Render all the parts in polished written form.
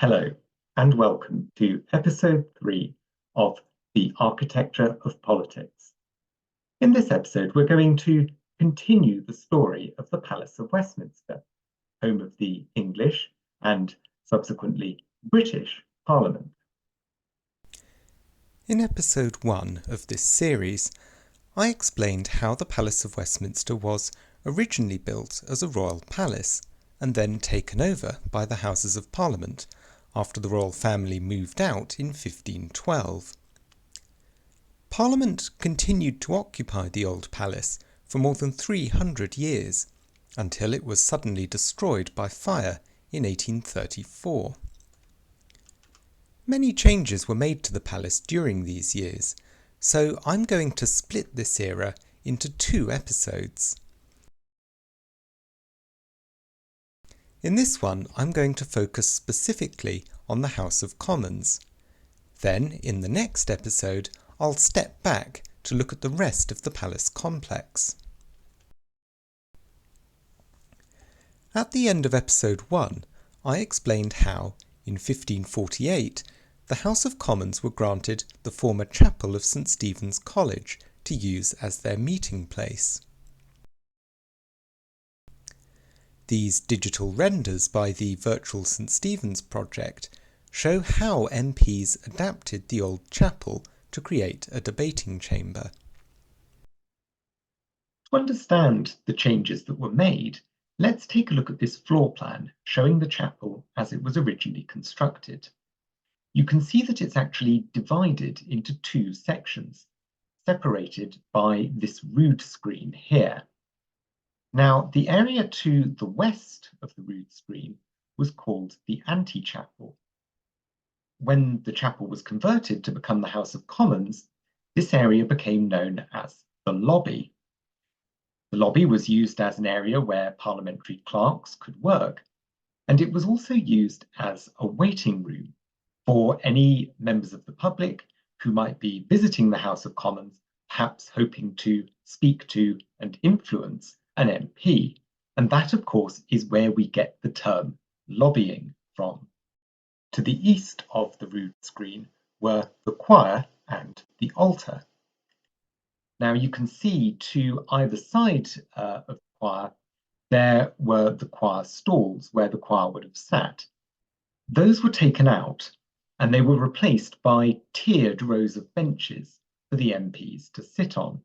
Hello, and welcome to episode 3 of The Architecture of Politics. In this episode, we're going to continue the story of the Palace of Westminster, home of the English and subsequently British Parliament. In episode 1 of this series, I explained how the Palace of Westminster was originally built as a royal palace and then taken over by the Houses of Parliament after the royal family moved out in 1512. Parliament continued to occupy the old palace for more than 300 years, until it was suddenly destroyed by fire in 1834. Many changes were made to the palace during these years, so I'm going to split this era into 2 episodes. In this one, I'm going to focus specifically on the House of Commons. Then, in the next episode, I'll step back to look at the rest of the palace complex. At the end of episode 1, I explained how, in 1548, the House of Commons were granted the former chapel of St Stephen's College to use as their meeting place. These digital renders by the Virtual St Stephen's project show how MPs adapted the old chapel to create a debating chamber. To understand the changes that were made, let's take a look at this floor plan showing the chapel as it was originally constructed. You can see that it's actually divided into 2 sections, separated by this rood screen here. Now, the area to the west of the rood screen was called the antechapel. When the chapel was converted to become the House of Commons, this area became known as the lobby. The lobby was used as an area where parliamentary clerks could work, and it was also used as a waiting room for any members of the public who might be visiting the House of Commons, perhaps hoping to speak to and influence an MP. And that, of course, is where we get the term lobbying from. To the east of the rood screen were the choir and the altar. Now you can see to either side of the choir, there were the choir stalls where the choir would have sat. Those were taken out and they were replaced by tiered rows of benches for the MPs to sit on.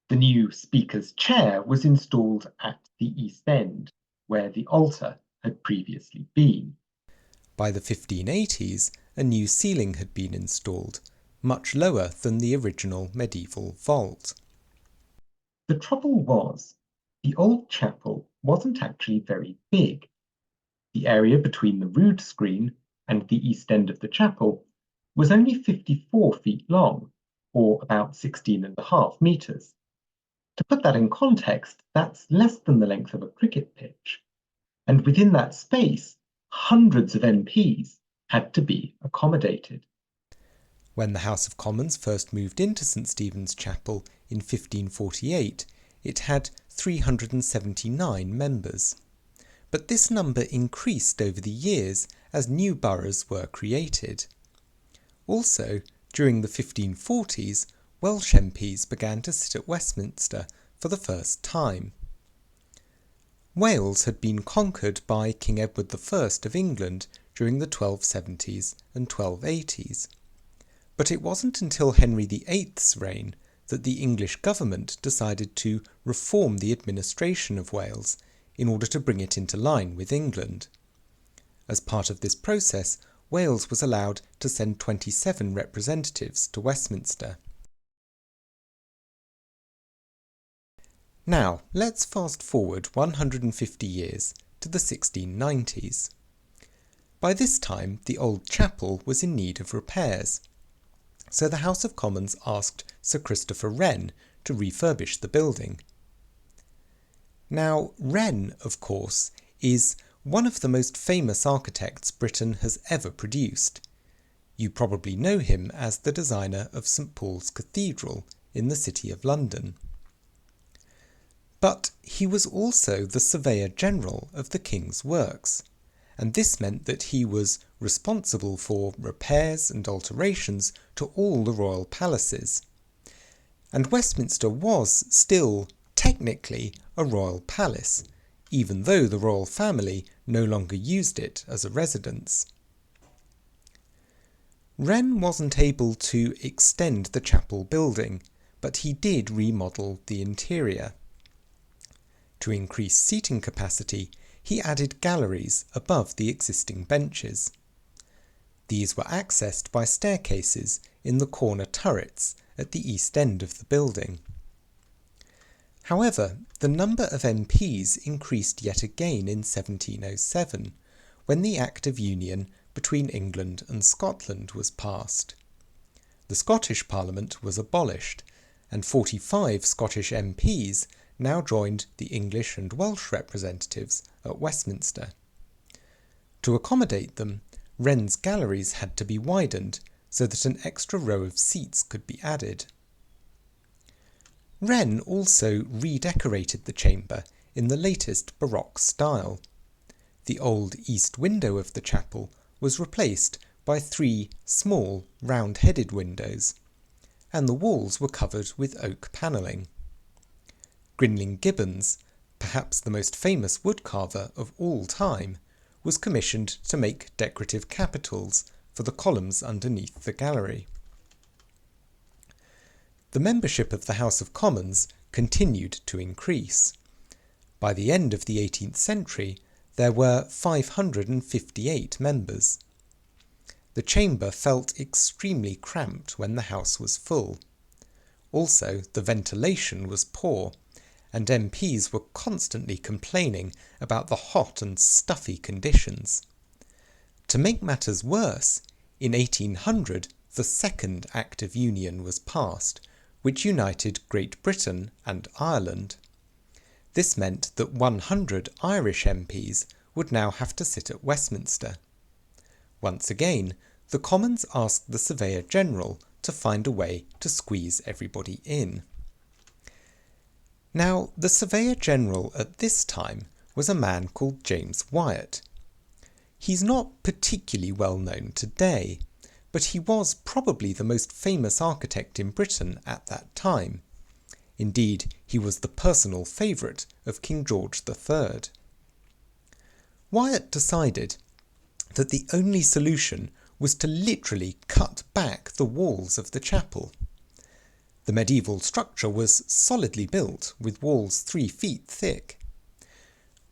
The new Speaker's chair was installed at the east end, where the altar had previously been. By the 1580s, a new ceiling had been installed, much lower than the original medieval vault. The trouble was, the old chapel wasn't actually very big. The area between the rood screen and the east end of the chapel was only 54 feet long, or about 16.5 metres. To put that in context, that's less than the length of a cricket pitch. And within that space, hundreds of MPs had to be accommodated. When the House of Commons first moved into St Stephen's Chapel in 1548, it had 379 members. But this number increased over the years as new boroughs were created. Also, during the 1540s, Welsh MPs began to sit at Westminster for the first time. Wales had been conquered by King Edward I of England during the 1270s and 1280s. But it wasn't until Henry VIII's reign that the English government decided to reform the administration of Wales in order to bring it into line with England. As part of this process, Wales was allowed to send 27 representatives to Westminster. Now, let's fast forward 150 years to the 1690s. By this time, the old chapel was in need of repairs, so the House of Commons asked Sir Christopher Wren to refurbish the building. Now, Wren, of course, is one of the most famous architects Britain has ever produced. You probably know him as the designer of St Paul's Cathedral in the City of London. But he was also the Surveyor General of the King's Works, and this meant that he was responsible for repairs and alterations to all the royal palaces. And Westminster was still, technically, a royal palace, even though the royal family no longer used it as a residence. Wren wasn't able to extend the chapel building, but he did remodel the interior. To increase seating capacity, he added galleries above the existing benches. These were accessed by staircases in the corner turrets at the east end of the building. However, the number of MPs increased yet again in 1707, when the Act of Union between England and Scotland was passed. The Scottish Parliament was abolished, and 45 Scottish MPs now joined the English and Welsh representatives at Westminster. To accommodate them, Wren's galleries had to be widened so that an extra row of seats could be added. Wren also redecorated the chamber in the latest Baroque style. The old east window of the chapel was replaced by 3 small, round-headed windows, and the walls were covered with oak panelling. Grinling Gibbons, perhaps the most famous woodcarver of all time, was commissioned to make decorative capitals for the columns underneath the gallery. The membership of the House of Commons continued to increase. By the end of the 18th century, there were 558 members. The chamber felt extremely cramped when the House was full. Also, the ventilation was poor, and MPs were constantly complaining about the hot and stuffy conditions. To make matters worse, in 1800 the Second Act of Union was passed, which united Great Britain and Ireland. This meant that 100 Irish MPs would now have to sit at Westminster. Once again, the Commons asked the Surveyor General to find a way to squeeze everybody in. Now, the Surveyor General at this time was a man called James Wyatt. He's not particularly well known today, but he was probably the most famous architect in Britain at that time. Indeed, he was the personal favourite of King George III. Wyatt decided that the only solution was to literally cut back the walls of the chapel. The medieval structure was solidly built, with walls 3 feet thick.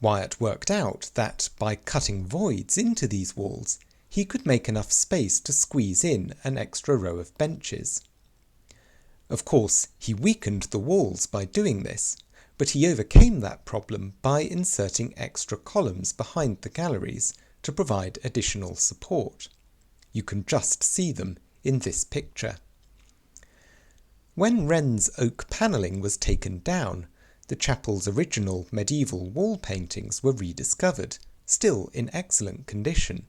Wyatt worked out that by cutting voids into these walls, he could make enough space to squeeze in an extra row of benches. Of course, he weakened the walls by doing this, but he overcame that problem by inserting extra columns behind the galleries to provide additional support. You can just see them in this picture. When Wren's oak panelling was taken down, the chapel's original medieval wall paintings were rediscovered, still in excellent condition.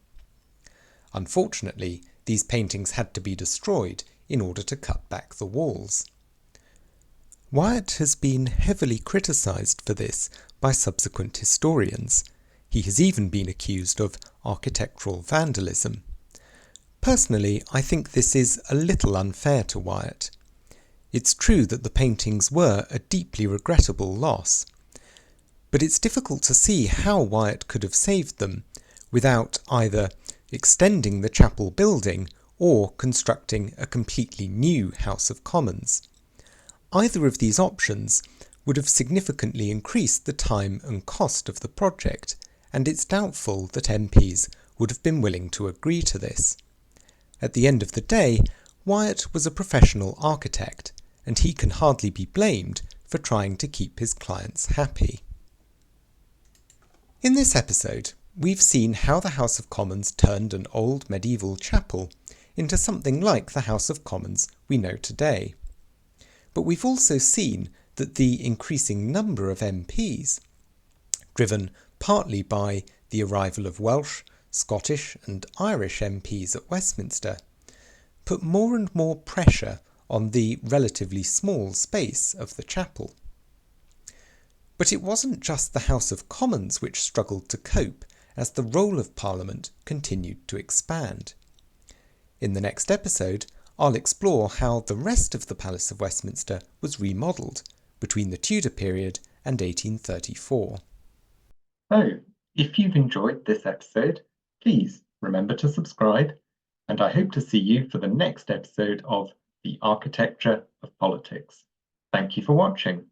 Unfortunately, these paintings had to be destroyed in order to cut back the walls. Wyatt has been heavily criticised for this by subsequent historians. He has even been accused of architectural vandalism. Personally, I think this is a little unfair to Wyatt. It's true that the paintings were a deeply regrettable loss, but it's difficult to see how Wyatt could have saved them without either extending the chapel building or constructing a completely new House of Commons. Either of these options would have significantly increased the time and cost of the project, and it's doubtful that MPs would have been willing to agree to this. At the end of the day, Wyatt was a professional architect, and he can hardly be blamed for trying to keep his clients happy. In this episode, we've seen how the House of Commons turned an old medieval chapel into something like the House of Commons we know today. But we've also seen that the increasing number of MPs, driven partly by the arrival of Welsh, Scottish and Irish MPs at Westminster, put more and more pressure on the relatively small space of the chapel. But it wasn't just the House of Commons which struggled to cope as the role of Parliament continued to expand. In the next episode, I'll explore how the rest of the Palace of Westminster was remodelled between the Tudor period and 1834. So, if you've enjoyed this episode, please remember to subscribe, and I hope to see you for the next episode of The Architecture of Politics. Thank you for watching.